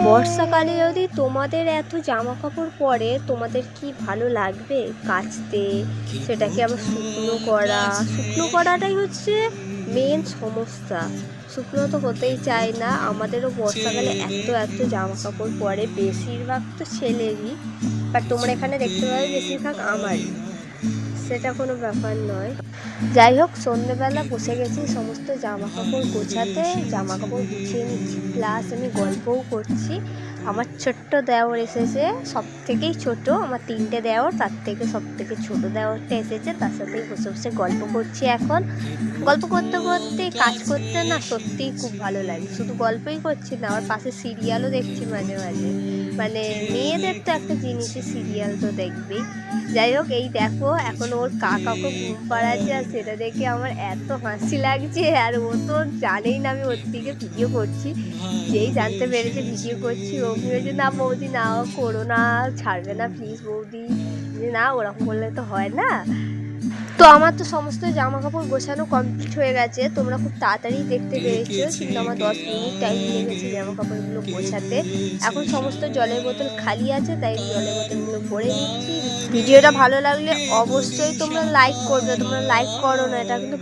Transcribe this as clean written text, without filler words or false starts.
বর্ষাকালে যদি তোমাদের এত জামা কাপড় পরে তোমাদের কি ভালো লাগবে কাচতে, সেটাকে আবার শুকনো করাটাই হচ্ছে মেন সমস্যা। শুকনো তো হতেই চায় না। আমাদেরও বর্ষাকালে এত এত জামা কাপড় পরে, বেশিরভাগ তো ছেলেরই, বাট তোমরা এখানে দেখতে পাবে বেশিরভাগ আমারই, সেটা কোনো ব্যাপার নয়। যাই হোক, সন্ধ্যেবেলা বসে গেছি সমস্ত জামা কাপড় গোছাতে, জামা কাপড় গুছিয়ে নিচ্ছি, প্লাস আমি গল্পও করছি। আমার ছোট্ট দেওর এসেছে, সব থেকেই ছোট, আমার 3টে দেওর, তার থেকে সব থেকে ছোটো দেওরটা এসেছে, তার সাথেই বসে বসে গল্প করছি। এখন গল্প করতে করতে কাজ করতে না সত্যিই খুব ভালো লাগে। শুধু গল্পই করছি না, আমার পাশে সিরিয়ালও দেখছি মাঝে মাঝে। মানে মেয়েদের তো একটা জিনিসই সিরিয়াল তো দেখবেই। যাই হোক, এই দেখো এখন ওর কাকাকে ঘুম পাড়াচ্ছে, আর সেটা দেখে আমার এত হাসি লাগছে। আর ও তো জানেই না আমি ওর দিকে ভিডিও করছি। যেই জানতে পেরেছে ভিডিও করছি, ও ভেবেছে না বৌদি না করো না, ছাড়বে না প্লিজ বৌদি, যে না ওরকম করলে তো হয় না। তো আমার তো সমস্ত জামা কাপড় গোছানো কমপ্লিট হয়ে গেছে, তোমরা খুব তাড়াতাড়ি দেখতে পেরেছো, কিন্তু আমার 10 মিনিট টাইম লেগেছে জামা কাপড়গুলো গোছাতে। এখন সমস্ত জলের বোতল খালি আছে, তাই জলের বোতলগুলো ভরে নিচ্ছি। ভিডিওটা ভালো লাগলে অবশ্যই তোমরা লাইক করবে, তোমরা লাইক করো না, এটা কিন্তু